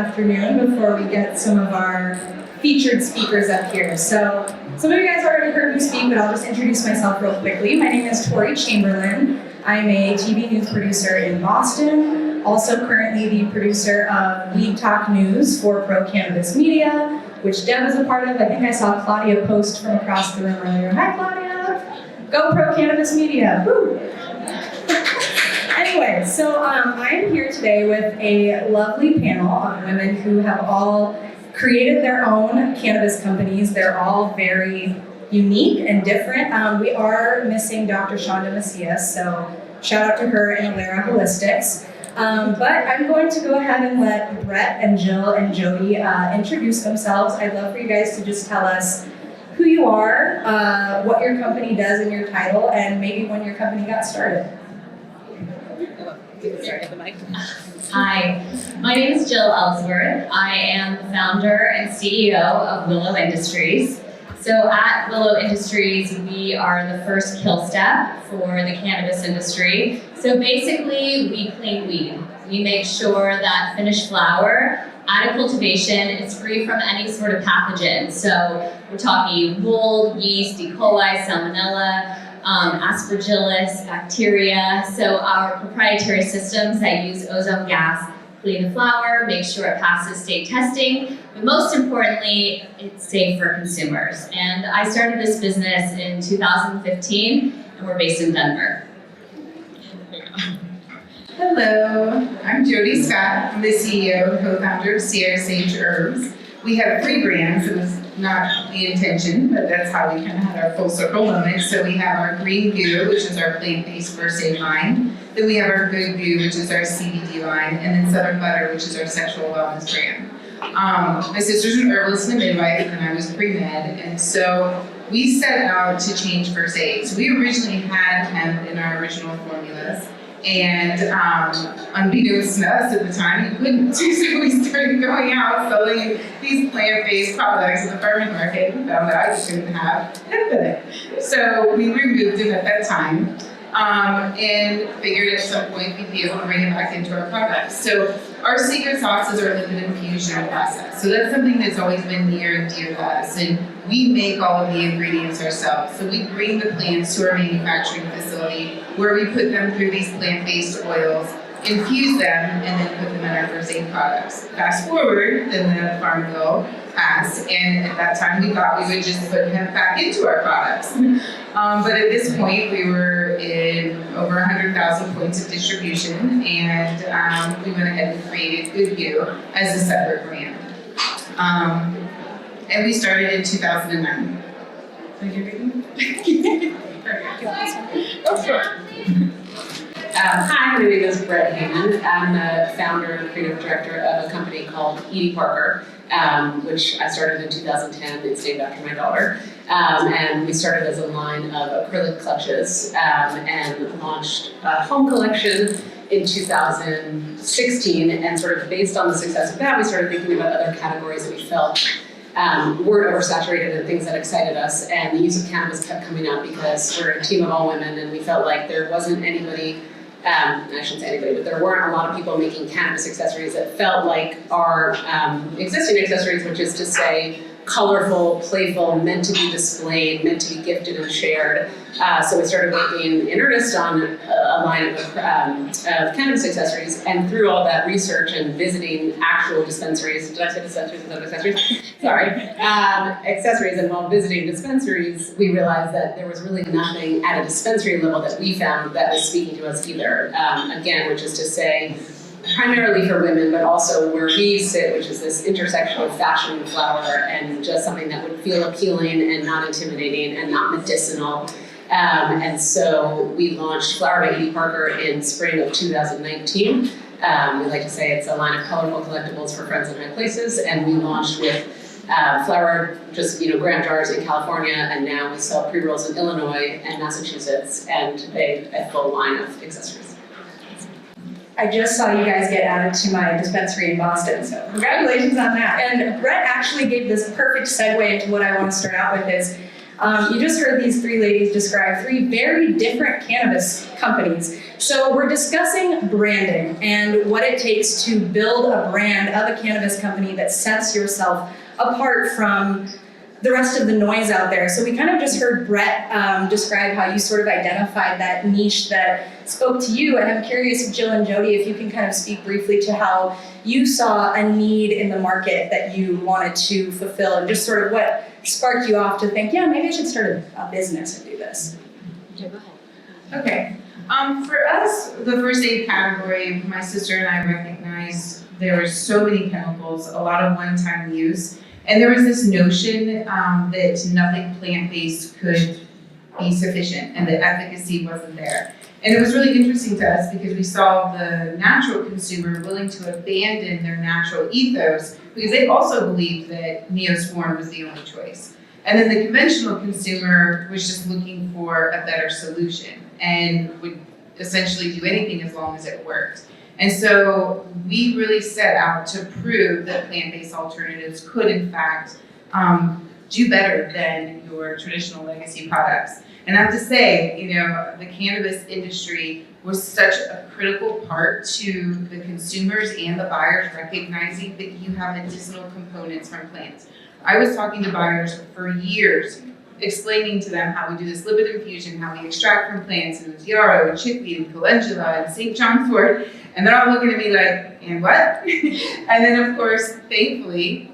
afternoon before we get some of our featured speakers up here. So some of you guys already heard me speak, but I'll just introduce myself real quickly. My name is Tori Chamberlain. I'm a TV news producer in Boston, also currently the producer of Weed Talk News for Pro Cannabis Media, which Deb is a part of. I think I saw Claudia post from across the room earlier. Hi, Claudia. Go Pro Cannabis Media. Woo. Anyway, so I'm here today with a lovely panel of women who have all created their own cannabis companies. They're all very unique and different. We are missing Dr. Shonda Macias, so shout out to her and Alara Holistics. But I'm going to go ahead and let Brett and Jill and Jodi introduce themselves. I'd love for you guys to just tell us who you are, what your company does in your title, and maybe when your company got started. Hi, my name is Jill Ellsworth. I am the founder and CEO of Willow Industries. So at Willow Industries, we are the first kill step for the cannabis industry. So basically, we clean weed. We make sure that finished flower at a cultivation is free from any sort of pathogen. So we're talking mold, yeast, E. coli, salmonella, aspergillus, bacteria. So our proprietary systems that use ozone gas clean the flower, make sure it passes state testing, but most importantly, it's safe for consumers. And I started this business in 2015, and we're based in Denver. Hello, I'm Jodi Scott. I'm the CEO and co-founder of Sierra Sage Herbs. We have 3 brands. It was not the intention, but that's how we kind of had our full circle moment. So we have our Green Goo, which is our plant-based first aid line. Then we have our Good Goo, which is our CBD line, and then Southern Butter, which is our sexual wellness brand. My sister's an herbalist and a midwife, and I was pre-med, and so we set out to change first aid. So we originally had hemp in our original formulas, and unbeknownst to us at the time, we couldn't. So we started going out selling these plant-based products in the farmer's market and found out you couldn't have hemp in it. So we removed it at that time and figured at some point we'd be able to bring it back into our products. So our secret sauce is our liquid infusion process. So that's something that's always been near and dear to us. And we make all of the ingredients ourselves. So we bring the plants to our manufacturing facility where we put them through these plant-based oils, infuse them, and then put them in our first aid products. Fast forward, then the Farm Bill passed, and at that time we thought we would just put hemp back into our products. But at this point, we were in over 100,000 points of distribution, and we went ahead and created Good Goo as a separate brand. And we started in 2009. Hi, my name is Brett Heyman. I'm the founder and creative director of a company called Edie Parker, which I started in 2010. It's named after my daughter. And we started as a line of acrylic clutches and launched a home collection in 2016. And sort of based on the success of that, we started thinking about other categories that we felt weren't oversaturated and things that excited us. And the use of cannabis kept coming up because we're a team of all women, and we felt like there wasn't anybody, I shouldn't say anybody, but there weren't a lot of people making cannabis accessories that felt like our existing accessories, which is to say colorful, playful, meant to be displayed, meant to be gifted and shared. So we started working in earnest on a line of cannabis accessories, and through all that research and visiting actual dispensaries, did I say dispensaries instead of accessories? Sorry. Accessories, and while visiting dispensaries, we realized that there was really nothing at a dispensary level that we found that was speaking to us either. Again, which is to say, primarily for women, but also where we sit, which is this intersection of fashion and flower, and just something that would feel appealing and not intimidating and not medicinal. And so we launched Flower by Edie Parker in spring of 2019. We like to say it's a line of colorful collectibles for friends in high places, and we launched with flower, just gram jars in California, and now we sell pre-rolls in Illinois and Massachusetts, and a full line of accessories. I just saw you guys get added to my dispensary in Boston, so congratulations on that. And Brett actually gave this perfect segue into what I want to start out with is, You just heard these three ladies describe three very different cannabis companies. So we're discussing branding and what it takes to build a brand of a cannabis company that sets yourself apart from the rest of the noise out there. So we kind of just heard Brett describe how you sort of identified that niche that spoke to you, and I'm curious, Jill and Jodi, if you can kind of speak briefly to how you saw a need in the market that you wanted to fulfill, and just sort of what sparked you off to think, yeah, maybe I should start a business and do this. Yeah, go ahead. Okay. For us, the first aid category, my sister and I recognized there were so many chemicals, a lot of one-time use, and there was this notion that nothing plant-based could be sufficient and the efficacy wasn't there. And it was really interesting to us because we saw the natural consumer willing to abandon their natural ethos because they also believed that Neosporin was the only choice. And then the conventional consumer was just looking for a better solution and would essentially do anything as long as it worked. And so we really set out to prove that plant-based alternatives could in fact do better than your traditional legacy products. And I have to say, you know, the cannabis industry was such a critical part to the consumers and the buyers recognizing that you have medicinal components from plants. I was talking to buyers for years, explaining to them how we do this lipid infusion, how we extract from plants, and it was yarrow and chickweed and calendula and St. John's wort, and they're all looking at me like, and what? And then of course, thankfully,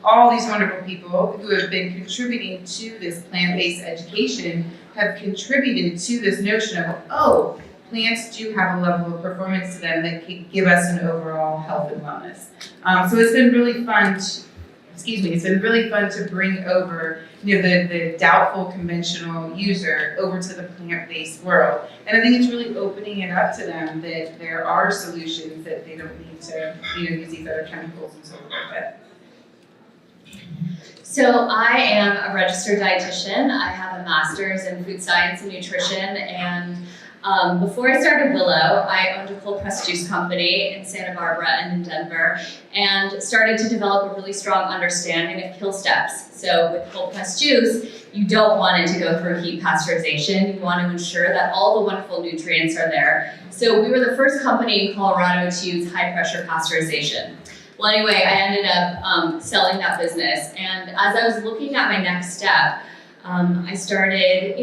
all these wonderful people who have been contributing to this plant-based education have contributed to this notion of, oh, plants do have a level of performance to them that can give us an overall health and wellness. So it's been really fun to bring over, you know, the doubtful conventional user over to the plant-based world. And I think it's really opening it up to them that there are solutions that they don't need to, you know, use these other chemicals and so forth with. So I am a registered dietitian. I have a master's in food science and nutrition, and before I started Willow, I owned a cold pressed juice company in Santa Barbara and in Denver, and started to develop a really strong understanding of kill steps. So with cold pressed juice, you don't want it to go through heat pasteurization. You want to ensure that all the wonderful nutrients are there. So we were the first company in Colorado to use high pressure pasteurization. Well, anyway, I ended up selling that business, and as I was looking at my next step, I started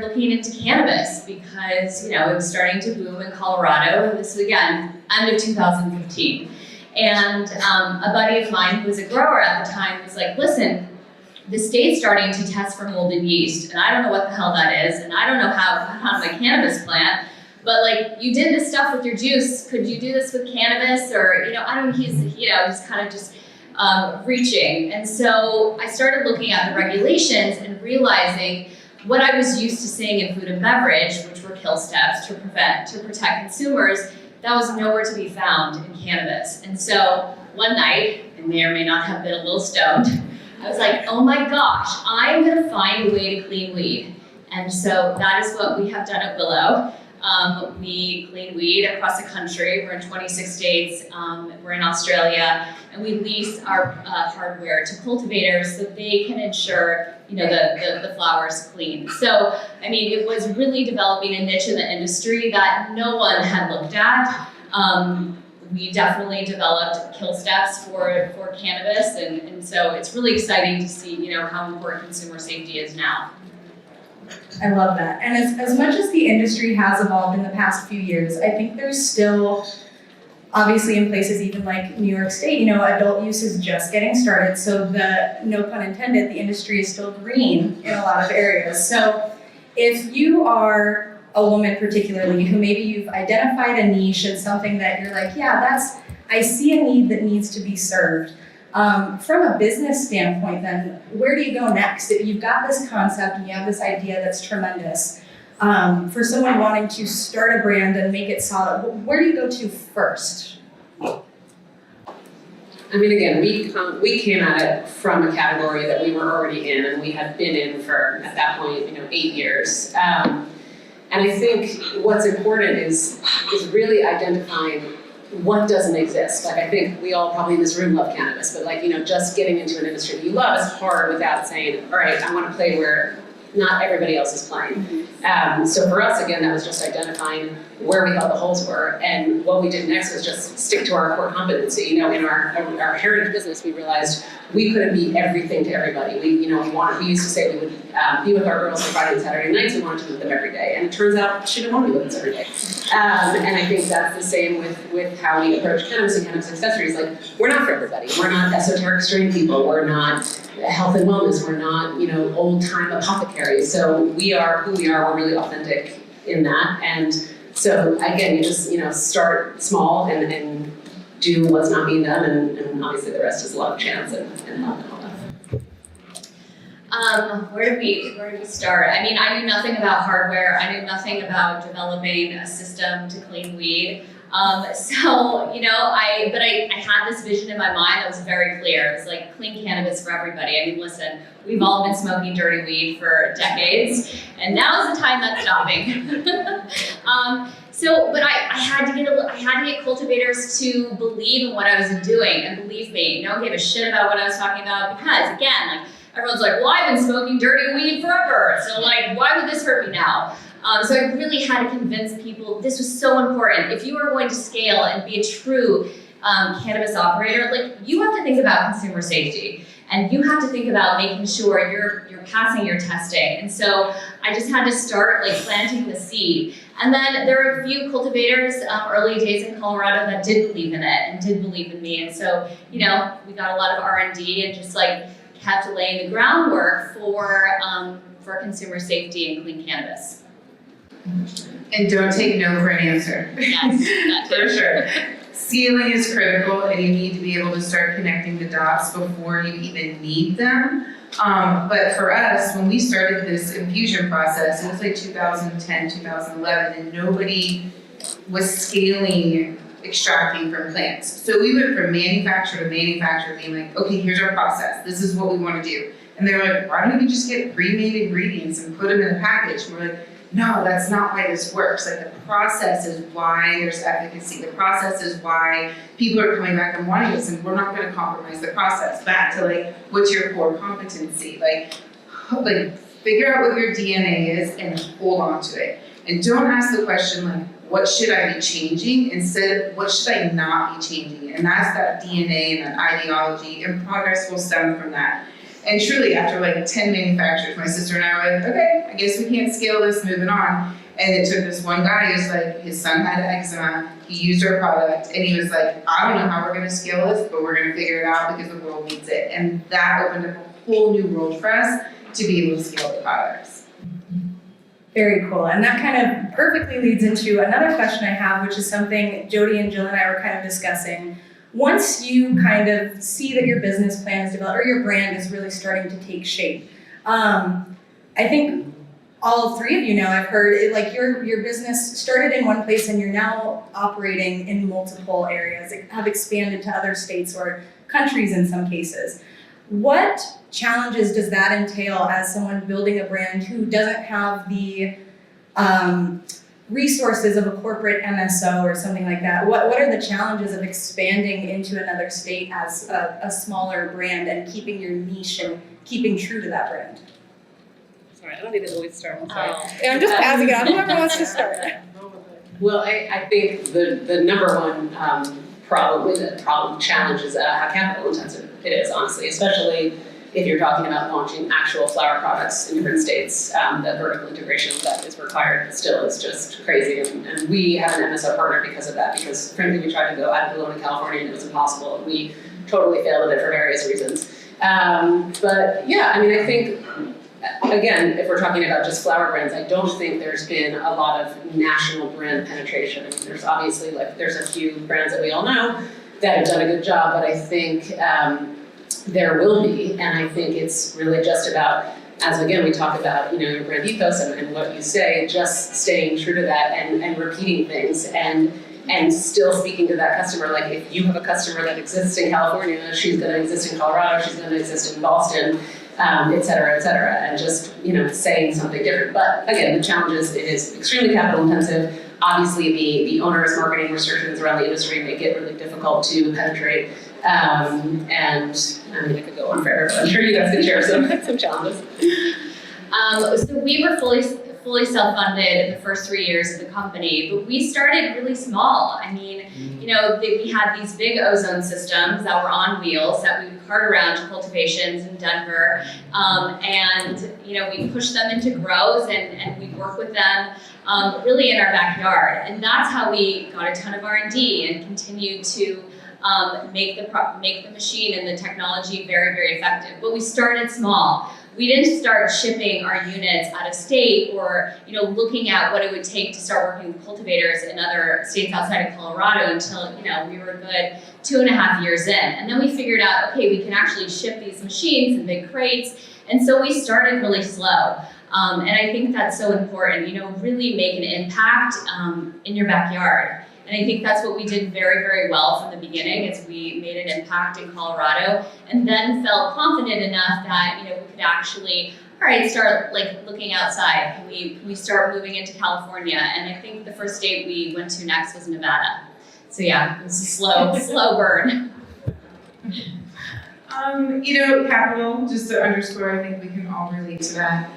looking into cannabis because, you know, it was starting to boom in Colorado. And this was, again, end of 2015. And a buddy of mine who was a grower at the time was like, listen, the state's starting to test for molded yeast, and I don't know what the hell that is, and I don't know how on my cannabis plant, but like, you did this stuff with your juice, could you do this with cannabis? Or, you know, he's kind of just reaching. And so I started looking at the regulations and realizing what I was used to seeing in food and beverage, which were kill steps to protect consumers, that was nowhere to be found in cannabis. And so one night, I may or may not have been a little stoned, I was like, oh my gosh, I'm gonna find a way to clean weed. And so that is what we have done at Willow. We clean weed across the country. We're in 26 states. We're in Australia, and we lease our hardware to cultivators so they can ensure, you know, the flower is clean. So, I mean, it was really developing a niche in the industry that no one had looked at. We definitely developed kill steps for cannabis, and so it's really exciting to see, you know, how important consumer safety is now. I love that. And as much as the industry has evolved in the past few years, I think there's still, obviously in places even like New York State, you know, adult use is just getting started. So no pun intended, the industry is still green in a lot of areas. So if you are a woman particularly who maybe you've identified a niche and something that you're like, yeah, I see a need that needs to be served. From a business standpoint, then, where do you go next? If you've got this concept and you have this idea that's tremendous, for someone wanting to start a brand and make it solid, where do you go to first? I mean, again, we came at it from a category that we were already in, and we had been in for, at that point, 8 years. And I think what's important is really identifying what doesn't exist? Like, I think we all probably in this room love cannabis, but like, just getting into an industry that you love is hard without saying, all right, I want to play where not everybody else is playing. So for us, again, that was just identifying where we thought the holes were, and what we did next was just stick to our core competency. In our heritage business, we realized we couldn't be everything to everybody. We used to say we would be with our girls on Friday and Saturday nights. We wanted to be with them every day, and it turns out she didn't want to be with us every day. And I think that's the same with how we approach cannabis and cannabis accessories. Like, we're not for everybody. We're not esoteric strain people. We're not health and wellness. We're not, old time apothecaries. So we are who we are. We're really authentic in that. And so again, you just, start small and do what's not being done, and obviously the rest is luck, chance, and luck and all that. Where do we start? I mean, I knew nothing about hardware. I knew nothing about developing a system to clean weed. I had this vision in my mind that was very clear. It was like clean cannabis for everybody. I mean, listen, we've all been smoking dirty weed for decades, and now is the time that's stopping. I had to get cultivators to believe in what I was doing, and believe me, no one gave a shit about what I was talking about, because again, everyone's like, well, I've been smoking dirty weed forever, so why would this hurt me now? So I really had to convince people this was so important. If you are going to scale and be a true cannabis operator, you have to think about consumer safety, and you have to think about making sure you're passing your testing. And so I just had to start planting the seed. And then there were a few cultivators early days in Colorado that did believe in it and did believe in me. And so we got a lot of R&D and just kept laying the groundwork for consumer safety and clean cannabis. And don't take no for an answer. Yes, that too. For sure. Scaling is critical, and you need to be able to start connecting the dots before you even need them. But for us, when we started this infusion process, it was 2010, 2011, and nobody was scaling extracting from plants. So we went from manufacturer to manufacturer, being like, okay, here's our process. This is what we want to do. And they were like, why don't we just get pre-made ingredients and put them in a package? And we're like, no, that's not why this works. The process is why there's efficacy. The process is why people are coming back and wanting this, and we're not going to compromise the process. Back to what's your core competency? Figure out what your DNA is and hold on to it. And don't ask the question what should I be changing? Instead, what should I not be changing? And that's that DNA and that ideology, and progress will stem from that. And truly, after 10 manufacturers, my sister and I were like, okay, I guess we can't scale this, moving on. And it took this one guy who's his son had eczema, he used our product, and he was like, I don't know how we're gonna scale this, but we're gonna figure it out because the world needs it. And that opened up a whole new world for us to be able to scale the products. Very cool. And that kind of perfectly leads into another question I have, which is something Jodi and Jill and I were kind of discussing. Once you kind of see that your business plan is developed, or your brand is really starting to take shape, I think all three of you now, I've heard it, your business started in one place and you're now operating in multiple areas, have expanded to other states or countries in some cases. What challenges does that entail as someone building a brand who doesn't have the resources of a corporate MSO or something like that? What are the challenges of expanding into another state as a smaller brand and keeping your niche and keeping true to that brand? Sorry, I don't need to always start. I'm sorry. Yeah, I'm just passing it on. Whoever wants to start. Well, I think the number one challenge is how capital intensive it is, honestly, especially if you're talking about launching actual flower products in different states. The vertical integration that is required still is just crazy. And we have an MSO partner because of that, because frankly, we tried to go out of Willow in California and it was impossible. And we totally failed at it for various reasons. But yeah, I think, again, if we're talking about just flower brands, I don't think there's been a lot of national brand penetration. There's obviously, there's a few brands that we all know that have done a good job, but I think there will be, and I think it's really just about, as again we talk about, your brand ethos and what you say, just staying true to that and repeating things and still speaking to that customer. If you have a customer that exists in California, she's going to exist in Colorado, she's going to exist in Boston, et cetera, and just saying something different. But again, the challenge is it is extremely capital intensive. Obviously, the onerous marketing restrictions around the industry make it really difficult to penetrate. And I mean, I could go on forever, but I'm sure you guys can share some challenges. So we were fully self-funded the first 3 years of the company, but we started really small. I mean, we had these big ozone systems that were on wheels that we would cart around to cultivations in Denver, and we pushed them into grows and we'd work with them really in our backyard, and that's how we got a ton of R&D and continued to make the machine and the technology very, very effective. But we started small. We didn't start shipping our units out of state or, looking at what it would take to start working with cultivators in other states outside of Colorado until, we were a good 2.5 years in. And then we figured out, okay, we can actually ship these machines in big crates. And so we started really slow. And I think that's so important, really make an impact in your backyard. And I think that's what we did very, very well from the beginning, is we made an impact in Colorado and then felt confident enough that, we could actually, all right, start looking outside. Can we start moving into California? And I think the first state we went to next was Nevada. So yeah, it was a slow burn. Capital, just to underscore, I think we can all relate to that.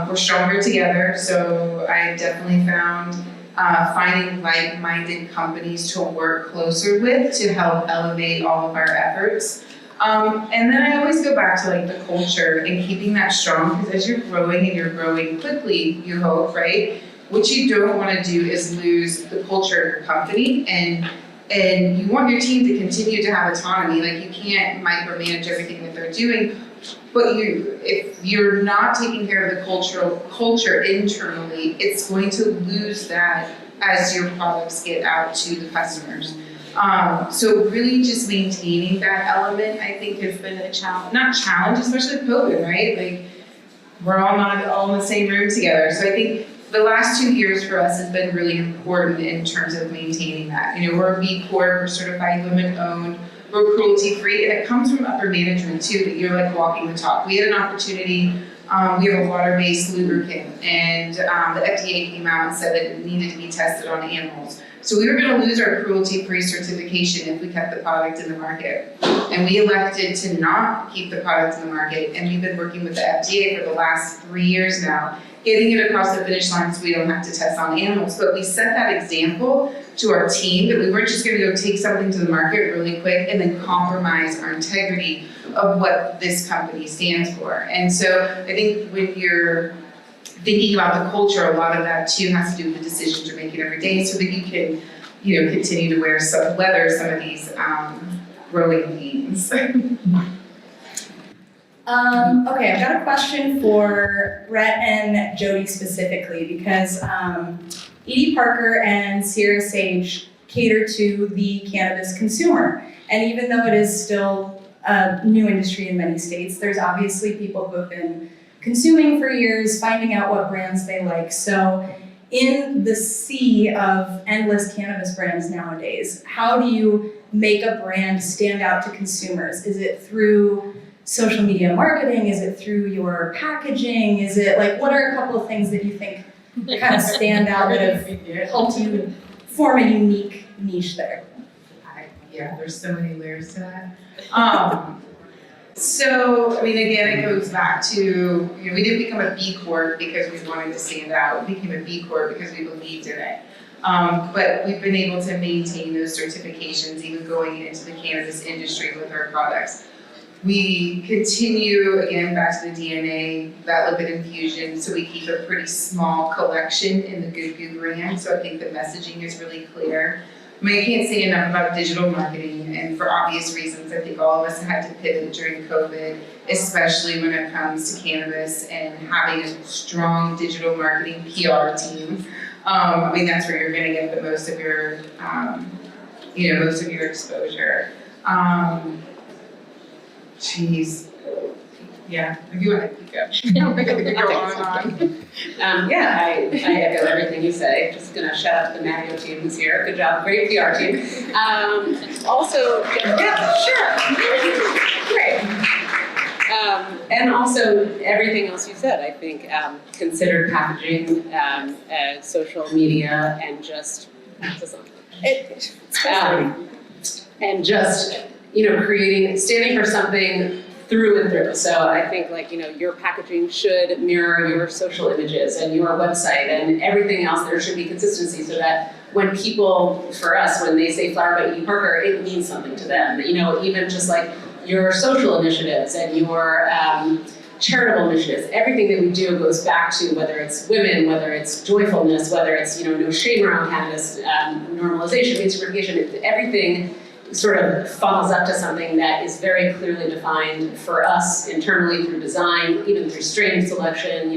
We're stronger together, so I definitely found finding like-minded companies to work closer with to help elevate all of our efforts. And then I always go back to the culture and keeping that strong, because as you're growing quickly, you hope, right? What you don't want to do is lose the culture of your company, and you want your team to continue to have autonomy. You can't micromanage everything that they're doing, but if you're not taking care of the culture internally, it's going to lose that as your products get out to the customers. So really just maintaining that element, I think, has been a challenge, especially with COVID, right? We're all not all in the same room together. So I think the last 2 years for us has been really important in terms of maintaining that. We're a B Corp, we're certified women-owned, we're cruelty-free, and it comes from upper management too, that you're walking the talk. We had an opportunity, we have a water-based lubricant, and the FDA came out and said that it needed to be tested on animals. So we were going to lose our cruelty-free certification if we kept the product in the market. And we elected to not keep the product in the market, and we've been working with the FDA for the last 3 years now, getting it across the finish line so we don't have to test on animals. But we set that example to our team that we weren't just going to go take something to the market really quick and then compromise our integrity of what this company stands for. And so I think when you're thinking about the culture, a lot of that too has to do with the decisions you're making every day, so that you can, continue to weather some of these growing pains. Okay, I've got a question for Rhett and Jodi specifically, because Edie Parker and Sierra Sage cater to the cannabis consumer. And even though it is still a new industry in many states, there's obviously people who have been consuming for years, finding out what brands they like. So in the sea of endless cannabis brands nowadays, how do you make a brand stand out to consumers? Is it through social media marketing? Is it through your packaging? Is it what are a couple of things that you think kind of stand out that have helped you form a unique niche there? Yeah, there's so many layers to that. So, again, it goes back to, we didn't become a B Corp because we wanted to stand out. We became a B Corp because we believed in it. But we've been able to maintain those certifications even going into the cannabis industry with our products. We continue, again, back to the DNA, that lipid infusion, so we keep a pretty small collection in the Good Goo brand, so I think the messaging is really clear. I can't say enough about digital marketing, and for obvious reasons, I think all of us had to pivot during COVID, especially when it comes to cannabis and having a strong digital marketing PR team. That's where you're going to get the most of your, most of your exposure. Yeah, if you want to keep going. I echo everything you say. Just gonna shout out to the Mario team who's here. Good job, great PR team. Also, yeah, sure. Great. And also everything else you said, I think considered packaging, social media, and just and just standing for something through and through. So I think your packaging should mirror your social images and your website and everything else. There should be consistency so that when people, for us, when they say Flower by Edie Parker, it means something to them. Even just like your social initiatives and your charitable initiatives, everything that we do goes back to whether it's women, whether it's joyfulness, whether it's no shame around cannabis, normalization, mainstreamification, everything sort of funnels up to something that is very clearly defined for us internally through design, even through strain selection,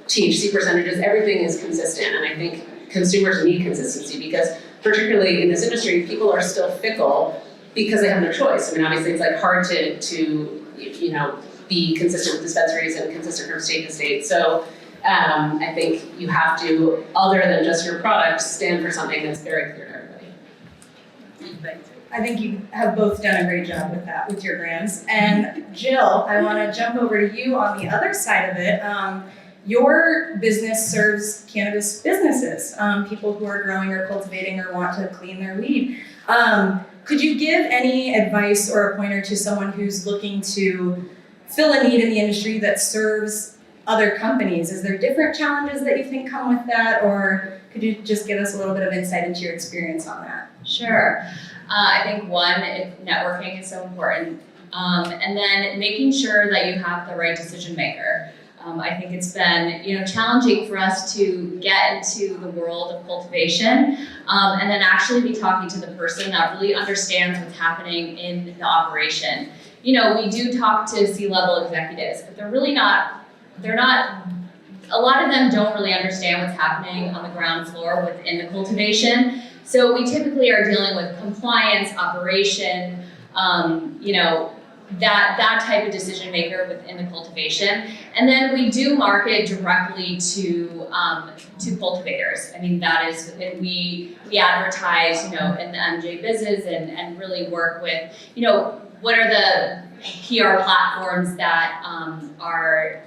THC percentages, everything is consistent. And I think consumers need consistency because particularly in this industry, people are still fickle because they have no choice. I mean, obviously it's hard to be consistent with dispensaries and consistent from state to state. So I think you have to, other than just your product, stand for something that's very clear to everybody. I think you have both done a great job with that, with your brands. And Jill, I want to jump over to you on the other side of it. Your business serves cannabis businesses, people who are growing or cultivating or want to clean their weed. Could you give any advice or a pointer to someone who's looking to fill a need in the industry that serves other companies? Is there different challenges that you think come with that, or could you just give us a little bit of insight into your experience on that? Sure. I think one, networking is so important, and then making sure that you have the right decision maker. I think it's been challenging for us to get into the world of cultivation and then actually be talking to the person that really understands what's happening in the operation. We do talk to C-level executives, but they're not, a lot of them don't really understand what's happening on the ground floor within the cultivation. So we typically are dealing with compliance, operation, that type of decision maker within the cultivation. And then we do market directly to cultivators. I mean, that is, we advertise, in the MJ business and really work with, what are the PR platforms that are,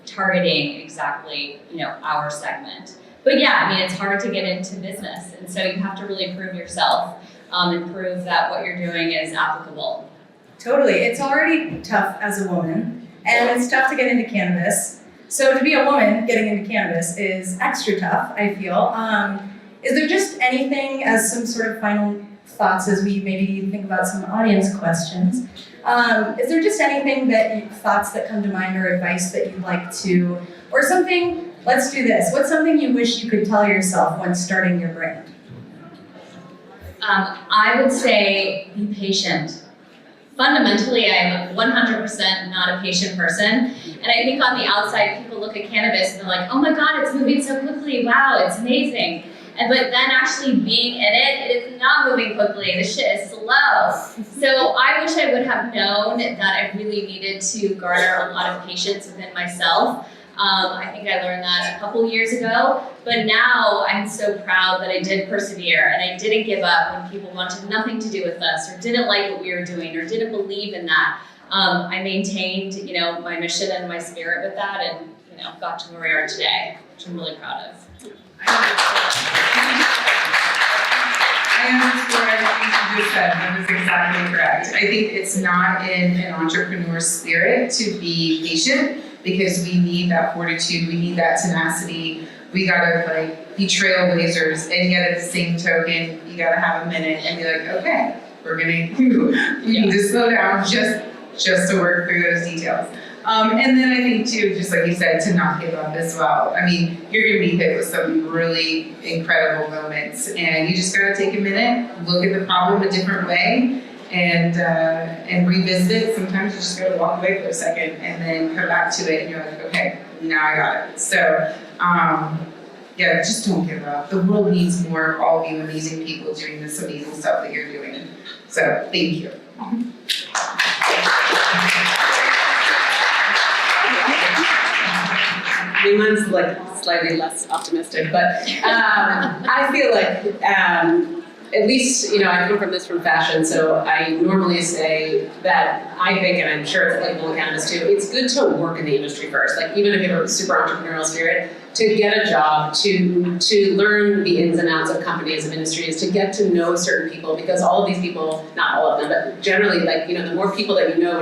targeting exactly, our segment. But yeah, I mean, it's hard to get into business. And so you have to really prove yourself and prove that what you're doing is applicable. Totally. It's already tough as a woman, and it's tough to get into cannabis. So to be a woman getting into cannabis is extra tough, I feel. Is there just anything, as some sort of final thoughts as we maybe think about some audience questions, is there just anything thoughts that come to mind or advice that you'd like to, or something, let's do this. What's something you wish you could tell yourself when starting your brand? I would say be patient. Fundamentally, I'm 100% not a patient person. And I think on the outside, people look at cannabis and they're like, oh my God, it's moving so quickly. Wow, it's amazing. But then actually being in it, it is not moving quickly. The shit is slow. So I wish I would have known that I really needed to garner a lot of patience within myself. I think I learned that a couple years ago, but now I'm so proud that I did persevere and I didn't give up when people wanted nothing to do with us or didn't like what we were doing or didn't believe in that. I maintained, my mission and my spirit with that and, got to where we are today, which I'm really proud of. I underscore everything you just said. That is exactly correct. I think it's not in an entrepreneur spirit to be patient because we need that fortitude, we need that tenacity. We gotta be trailblazers, and yet at the same token, you gotta have a minute and be like, okay, we need to slow down just to work through those details. And then I think too, just like you said, to not give up as well. I mean, you're gonna be hit with some really incredible moments, and you just gotta take a minute, look at the problem a different way, and revisit it. Sometimes you just gotta walk away for a second and then come back to it, and you're like, okay, now I got it. So, yeah, just don't give up. The world needs more of all you amazing people doing this amazing stuff that you're doing. So, thank you. Mine's slightly less optimistic, but I feel like at least, I come from fashion, so I normally say that I think, and I'm sure it's applicable in cannabis too, it's good to work in the industry first. Like even if you have a super entrepreneurial spirit, to get a job, to learn the ins and outs of companies, of industries, to get to know certain people, because all of these people, not all of them, but generally, the more people that you know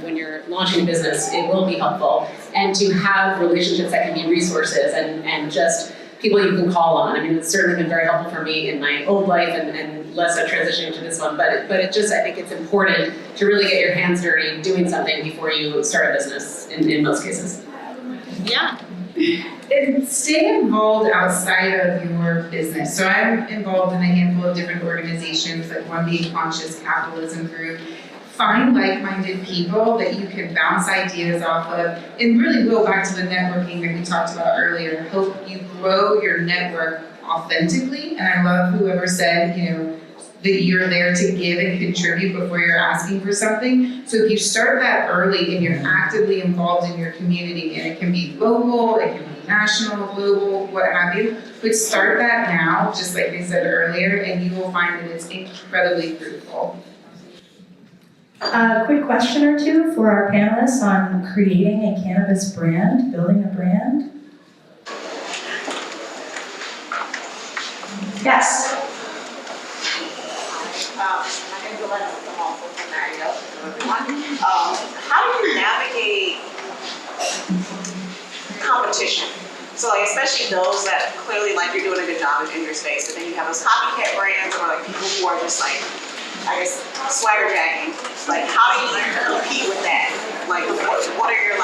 when you're launching a business, it will be helpful. And to have relationships that can be resources and just people you can call on. I mean, it's certainly been very helpful for me in my old life and less so transitioning to this one, but it just, I think it's important to really get your hands dirty doing something before you start a business in most cases. Yeah. And stay involved outside of your business. So I'm involved in a handful of different organizations, like one being Conscious Capitalism Group. Find like-minded people that you can bounce ideas off of, and really go back to the networking that we talked about earlier. Help you grow your network authentically. And I love whoever said, that you're there to give and contribute before you're asking for something. So if you start that early and you're actively involved in your community, and it can be local, it can be national, global, what have you, but start that now, just like they said earlier, and you will find that it's incredibly fruitful. A quick question or two for our panelists on creating a cannabis brand, building a brand. Yes. My name is Elena from Mario. How do you navigate competition? So especially those that clearly you're doing a good job in your space, but then you have those copycat brands or people who are just swagger jacking. How do you compete with that? What are your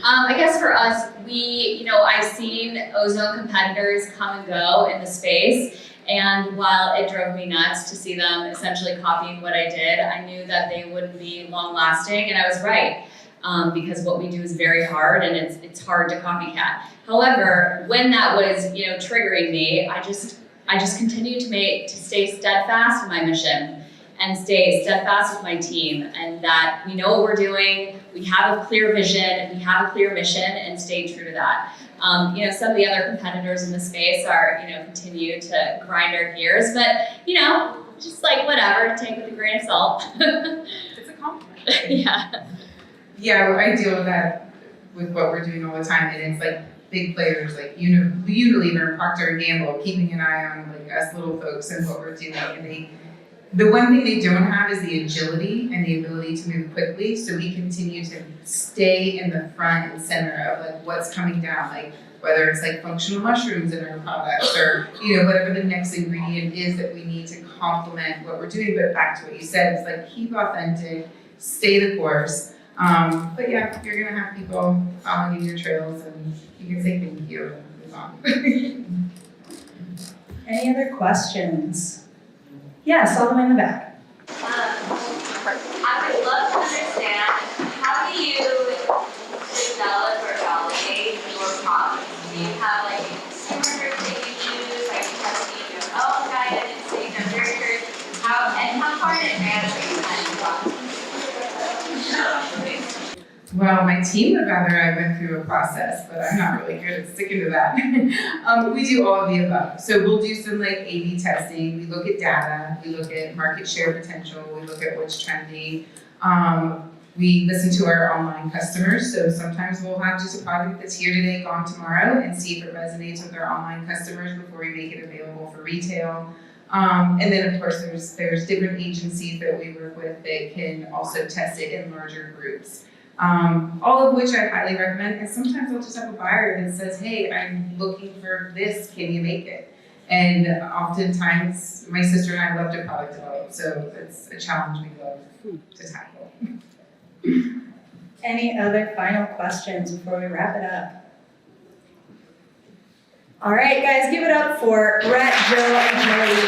I guess for us, I've seen ozone competitors come and go in the space, and while it drove me nuts to see them essentially copying what I did, I knew that they wouldn't be long lasting, and I was right. Because what we do is very hard, and it's hard to copycat. However, when that was triggering me, I just continued to stay steadfast in my mission and stay steadfast with my team, and that we know what we're doing, we have a clear vision, we have a clear mission, and stay true to that. Some of the other competitors in the space are continue to grind our gears, but just whatever, take it with a grain of salt. It's a compliment. Yeah. Yeah, I deal with that with what we're doing all the time, and it's big players like Unilever and Procter & Gamble keeping an eye on us little folks and what we're doing. And the one thing they don't have is the agility and the ability to move quickly. So we continue to stay in the front and center of what's coming down, whether it's functional mushrooms in our products or whatever the next ingredient is that we need to complement what we're doing. But back to what you said, it's keep authentic, stay the course. But yeah, you're gonna have people following in your trails, and you can say thank you and move on. Any other questions? Yes, all the way in the back. I would love to understand, how do you develop or validate your products? Do you have a consumer group that you use? Are you testing your own guidance? Very curious. How far in advance are you planning products? Well, my team would rather I went through a process, but I'm not really good at sticking to that. We do all of the above. So we'll do some A/B testing. We look at data. We look at market share potential. We look at what's trending. We listen to our online customers. So sometimes we'll have just a product that's here today, gone tomorrow, and see if it resonates with our online customers before we make it available for retail. And then of course there's different agencies that we work with that can also test it in larger groups. All of which I highly recommend, and sometimes I'll just have a buyer that says, hey, I'm looking for this, can you make it? And oftentimes my sister and I love to product develop, so it's a challenge we love to tackle. Any other final questions before we wrap it up? All right, guys, give it up for Brett, Jill, and Jodi.